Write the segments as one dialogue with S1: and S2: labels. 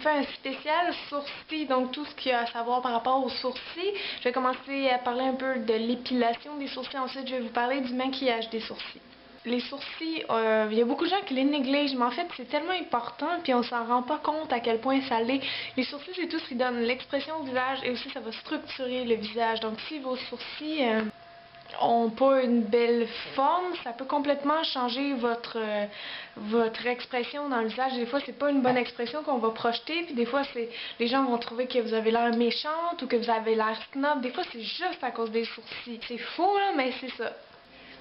S1: fais un spécial sourcils, donc tout ce qu'il y a à savoir par rapport aux sourcils. Je vais commencer à parler un peu de l'épilation des sourcils, ensuite je vais vous parler du maquillage des sourcils. Les sourcils, il y a beaucoup de gens qui les négligent, mais en fait c'est tellement important, puis on s'en rend pas compte à quel point ça l'est. Les sourcils, c'est tout ce qui donne l'expression au visage et aussi ça va structurer le visage. Donc si vos sourcils ont pas une belle forme, ça peut complètement changer votre expression dans le visage. Des fois, c'est pas une bonne expression qu'on va projeter, puis des fois, les gens vont trouver que vous avez l'air méchante ou que vous avez l'air snob. Des fois, c'est juste à cause des sourcils. C'est faux, là, mais c'est ça.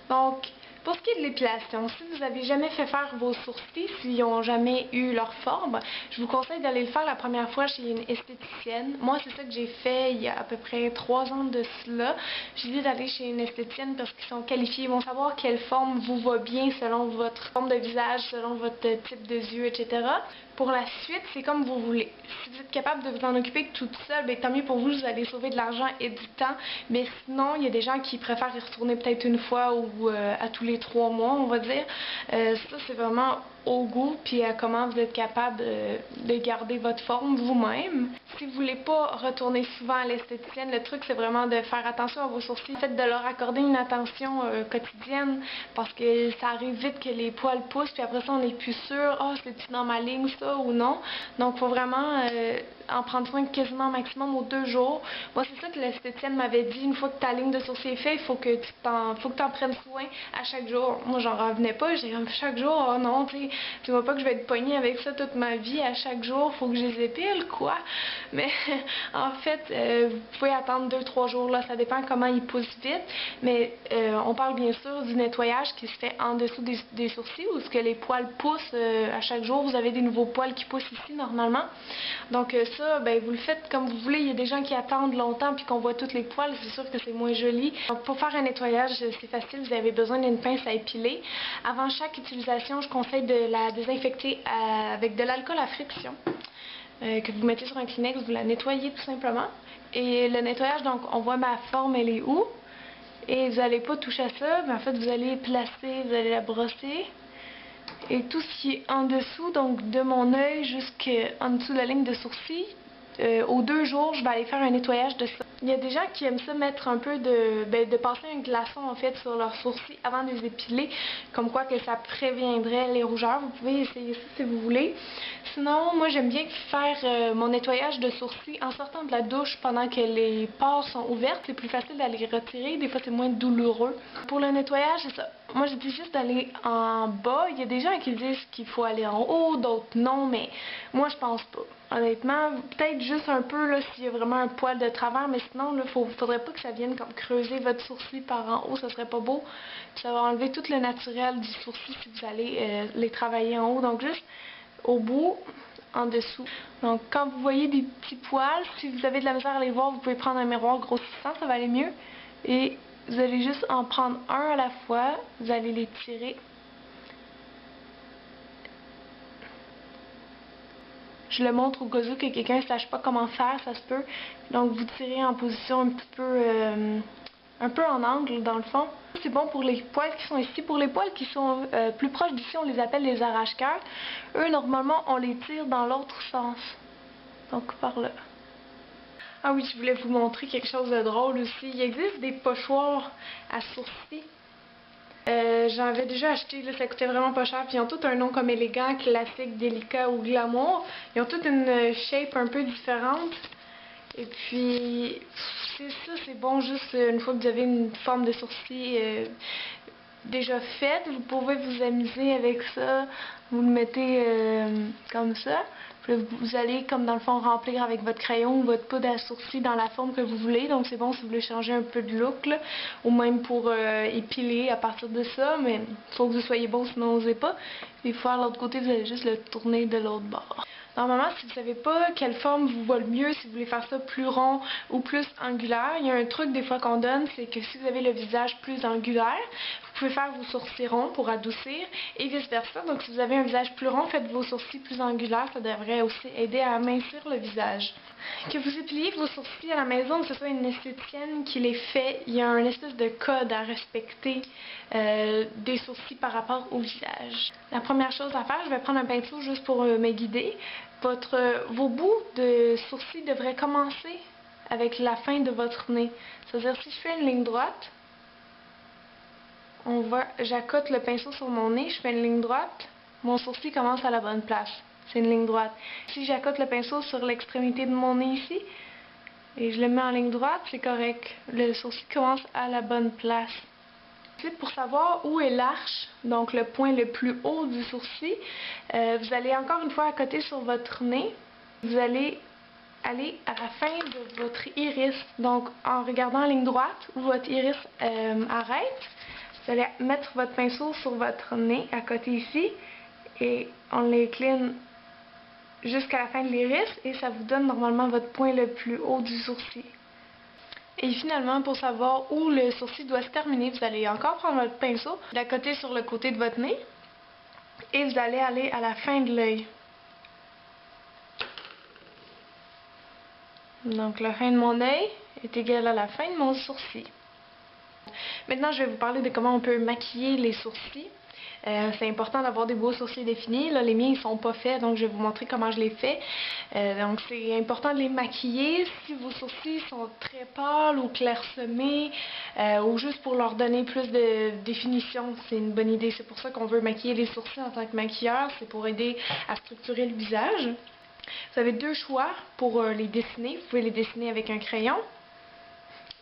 S1: Donc, pour ce qui est de l'épilation, si vous n'avez jamais fait faire vos sourcils, s'ils n'ont jamais eu leur forme, je vous conseille d'aller le faire la première fois chez une esthéticienne. Moi, c'est ça que j'ai fait il y a à peu près 3 ans de cela. J'ai dit d'aller chez une esthéticienne parce qu'ils sont qualifiés. Ils vont savoir quelle forme vous va bien selon votre forme de visage, selon votre type de yeux, etc. Pour la suite, c'est comme vous voulez. Si vous êtes capable de vous en occuper toute seule, bien, tant mieux pour vous, vous allez sauver de l'argent et du temps. Mais sinon, il y a des gens qui préfèrent y retourner peut-être une fois ou à tous les 3 mois, on va dire. Ça, c'est vraiment au goût puis à comment vous êtes capable de garder votre forme vous-même. Si vous voulez pas retourner souvent à l'esthéticienne, le truc c'est vraiment de faire attention à vos sourcils. Faites de leur accorder une attention quotidienne parce que ça arrive vite que les poils poussent puis après ça on n'est plus sûr, oh c'est-tu dans ma ligne ça ou non. Donc faut vraiment en prendre soin quasiment maximum aux 2 jours. Moi c'est ça que l'esthéticienne m'avait dit, une fois que ta ligne de sourcils est faite, il faut que tu t'en prennes soin à chaque jour. Moi j'en revenais pas, j'ai comme chaque jour, oh non, tu vois pas que je vais être pognée avec ça toute ma vie, à chaque jour, faut que je les épile, quoi. Mais en fait, vous pouvez attendre 2-3 jours, là, ça dépend comment ils poussent vite. Mais on parle bien sûr du nettoyage qui se fait en dessous des sourcils, où ce que les poils poussent à chaque jour. Vous avez des nouveaux poils qui poussent ici, normalement. Donc ça, ben, vous le faites comme vous voulez. Il y a des gens qui attendent longtemps puis qu'on voit tous les poils, c'est sûr que c'est moins joli. Donc pour faire un nettoyage, c'est facile, vous avez besoin d'une pince à épiler. Avant chaque utilisation, je conseille de la désinfecter avec de l'alcool à friction que vous mettez sur un Kleenex, vous la nettoyez tout simplement. Et le nettoyage, donc on voit ma forme, elle est où? Et vous n'allez pas toucher à ça, mais en fait vous allez placer, vous allez la brosser. Et tout ce qui est en dessous, donc de mon œil jusqu'en dessous de la ligne de sourcil, aux 2 jours, je vais aller faire un nettoyage de ça. Il y a des gens qui aiment ça mettre un peu de passer un glaçon en fait sur leurs sourcils avant de les épiler, comme quoi que ça préviendrait les rougeurs. Vous pouvez essayer ça si vous voulez. Sinon, moi j'aime bien faire mon nettoyage de sourcils en sortant de la douche pendant que les pores sont ouvertes. C'est plus facile d'aller les retirer, des fois c'est moins douloureux. Pour le nettoyage, c'est ça. Moi je dis juste d'aller en bas. Il y a des gens qui disent qu'il faut aller en haut, d'autres non, mais moi je pense pas. Honnêtement, peut-être juste un peu là s'il y a vraiment un poil de travers, mais sinon là, faudrait pas que ça vienne comme creuser votre sourcil par en haut, ça serait pas beau. Puis ça va enlever tout le naturel du sourcil si vous allez les travailler en haut. Donc juste au bout, en dessous. Donc quand vous voyez des petits poils, si vous avez de la misère à les voir, vous pouvez prendre un miroir grossissant, ça va aller mieux. Et vous allez juste en prendre un à la fois, vous allez les tirer. Je le montre au cas où que quelqu'un ne sache pas comment faire, ça se peut. Donc vous tirez en position un peu en angle dans le fond. C'est bon pour les poils qui sont ici. Pour les poils qui sont plus proches d'ici, on les appelle les arrache-cœurs. Eux, normalement, on les tire dans l'autre sens. Donc par là. Ah oui, je voulais vous montrer quelque chose de drôle aussi. Il existe des pochoirs à sourcils. J'en avais déjà acheté, là, ça coûtait vraiment pas cher. Puis ils ont tous un nom comme élégant, classique, délicat ou glamour. Ils ont toutes une shape un peu différente. Et puis, c'est ça, c'est bon juste une fois que vous avez une forme de sourcil déjà faite. Vous pouvez vous amuser avec ça. Vous le mettez comme ça. Puis vous allez, comme dans le fond, remplir avec votre crayon ou votre poudre à sourcils dans la forme que vous voulez. Donc c'est bon si vous voulez changer un peu de look, là, ou même pour épiler à partir de ça. Mais il faut que vous soyez bon, sinon n'osez pas. Puis faire l'autre côté, vous allez juste le tourner de l'autre bord. Normalement, si vous ne savez pas quelle forme vous va le mieux, si vous voulez faire ça plus rond ou plus angulaire, il y a un truc des fois qu'on donne, c'est que si vous avez le visage plus angulaire, vous pouvez faire vos sourcils ronds pour adoucir et vice-versa. Donc si vous avez un visage plus rond, faites vos sourcils plus angulaires. Ça devrait aussi aider à amincir le visage. Que vous épiliez vos sourcils à la maison, que ce soit une esthéticienne qui les fait, il y a un espèce de code à respecter des sourcils par rapport au visage. La première chose à faire, je vais prendre un pinceau juste pour me guider. Vos bouts de sourcils devraient commencer avec la fin de votre nez. C'est-à-dire si je fais une ligne droite, j'accote le pinceau sur mon nez, je fais une ligne droite, mon sourcil commence à la bonne place. C'est une ligne droite. Si j'accote le pinceau sur l'extrémité de mon nez ici, et je le mets en ligne droite, c'est correct. Le sourcil commence à la bonne place. Ensuite, pour savoir où est l'arche, donc le point le plus haut du sourcil, vous allez encore une fois accoter sur votre nez. Vous allez aller à la fin de votre iris, donc en regardant en ligne droite où votre iris arrête. Vous allez mettre votre pinceau sur votre nez, à côté ici, et on l'incline jusqu'à la fin de l'iris, et ça vous donne normalement votre point le plus haut du sourcil. Et finalement, pour savoir où le sourcil doit se terminer, vous allez encore prendre votre pinceau, l'accoter sur le côté de votre nez, et vous allez aller à la fin de l'œil. Donc la fin de mon œil est égale à la fin de mon sourcil. Maintenant, je vais vous parler de comment on peut maquiller les sourcils. C'est important d'avoir des beaux sourcils définis. Là, les miens, ils sont pas faits, donc je vais vous montrer comment je les fais. Donc, c'est important de les maquiller. Si vos sourcils sont très pâles ou clairsemés, ou juste pour leur donner plus de définition, c'est une bonne idée. C'est pour ça qu'on veut maquiller les sourcils en tant que maquilleur. C'est pour aider à structurer le visage. Vous avez deux choix pour les dessiner. Vous pouvez les dessiner avec un crayon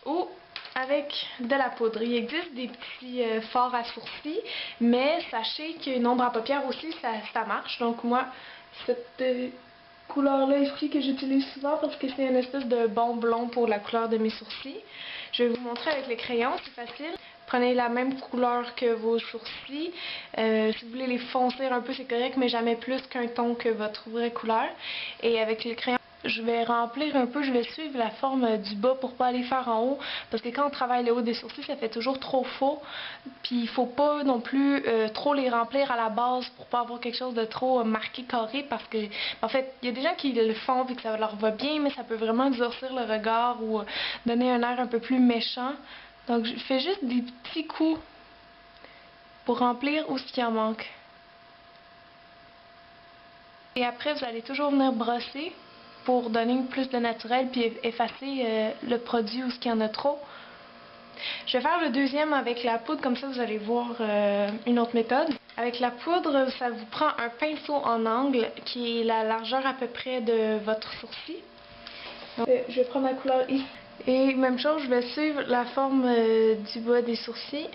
S1: ou avec de la poudre. Il existe des petits fards à sourcils, mais sachez qu'une ombre à paupières aussi, ça marche. Donc moi, cette couleur-là ici que j'utilise souvent parce que c'est une espèce de bon blond pour la couleur de mes sourcils. Je vais vous montrer avec les crayons, c'est facile. Prenez la même couleur que vos sourcils. Si vous voulez les foncer un peu, c'est correct, mais jamais plus qu'un ton que votre vraie couleur. Et avec les crayons, je vais remplir un peu, je vais suivre la forme du bas pour pas aller faire en haut, parce que quand on travaille le haut des sourcils, ça fait toujours trop faux, puis il faut pas non plus trop les remplir à la base pour pas avoir quelque chose de trop marqué carré, parce que en fait, il y a des gens qui le font puis que ça leur va bien, mais ça peut vraiment durcir le regard ou donner un air un peu plus méchant. Donc je fais juste des petits coups pour remplir où ce qui en manque. Et après, vous allez toujours venir brosser pour donner plus de naturel puis effacer le produit où ce qu'il y en a trop. Je vais faire le deuxième avec la poudre, comme ça vous allez voir une autre méthode. Avec la poudre, ça vous prend un pinceau en angle qui est la largeur à peu près de votre sourcil. Donc, je vais prendre la couleur ici. Et même chose, je vais suivre la forme du bas des sourcils.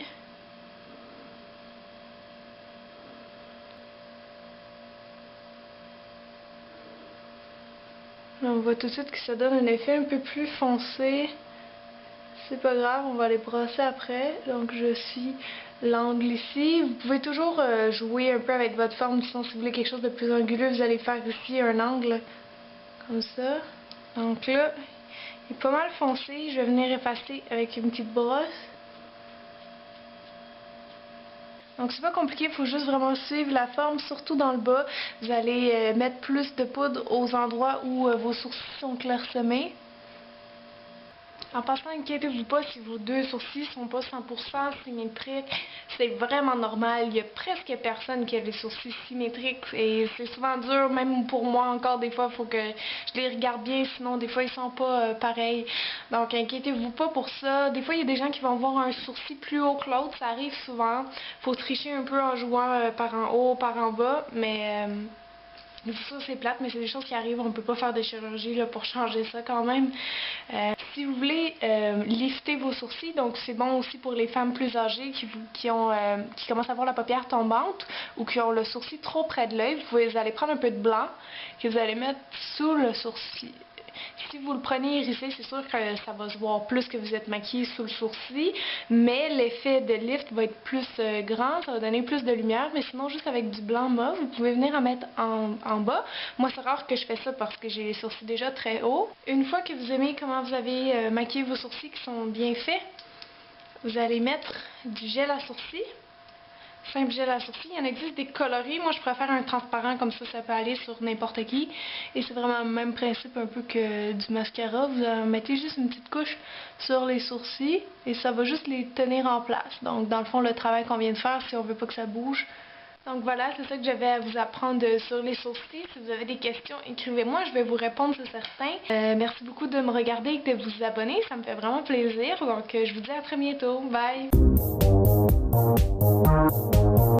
S1: On voit tout de suite que ça donne un effet un peu plus foncé. C'est pas grave, on va les brosser après. Donc je suis l'angle ici. Vous pouvez toujours jouer un peu avec votre forme. Sinon, si vous voulez quelque chose de plus anguleux, vous allez faire ici un angle comme ça. Donc là, il est pas mal foncé. Je vais venir effacer avec une petite brosse. Donc c'est pas compliqué, il faut juste vraiment suivre la forme, surtout dans le bas. Vous allez mettre plus de poudre aux endroits où vos sourcils sont clairsemés. En passant, inquiétez-vous pas si vos deux sourcils sont pas 100% symétriques. C'est vraiment normal. Il y a presque personne qui a des sourcils symétriques et c'est souvent dur, même pour moi encore des fois, il faut que je les regarde bien, sinon des fois ils sont pas pareils. Donc inquiétez-vous pas pour ça. Des fois il y a des gens qui vont avoir un sourcil plus haut que l'autre, ça arrive souvent. Faut tricher un peu en jouant par en haut, par en bas, mais ça c'est plate, mais c'est des choses qui arrivent, on peut pas faire de chirurgie là, pour changer ça quand même. Si vous voulez lifter vos sourcils, donc c'est bon aussi pour les femmes plus âgées qui commencent à avoir la paupière tombante ou qui ont le sourcil trop près de l'œil, vous allez prendre un peu de blanc que vous allez mettre sous le sourcil. Si vous le prenez irisé, c'est sûr que ça va se voir plus que vous êtes maquillé sous le sourcil, mais l'effet de lift va être plus grand, ça va donner plus de lumière, mais sinon juste avec du blanc mauve, vous pouvez venir en mettre en bas. Moi c'est rare que je fais ça parce que j'ai les sourcils déjà très hauts. Une fois que vous aimez comment vous avez maquillé vos sourcils qui sont bien faits, vous allez mettre du gel à sourcils. Simple gel à sourcils. Il y en existe des colorés. Moi, je préfère un transparent, comme ça peut aller sur n'importe qui. Et c'est vraiment le même principe un peu que du mascara. Vous mettez juste une petite couche sur les sourcils et ça va juste les tenir en place. Donc, dans le fond, le travail qu'on vient de faire, si on veut pas que ça bouge. Donc voilà, c'est ça que j'avais à vous apprendre sur les sourcils. Si vous avez des questions, écrivez-moi, je vais vous répondre, c'est certain. Merci beaucoup de me regarder et de vous abonner, ça me fait vraiment plaisir. Donc je vous dis à très bientôt. Bye!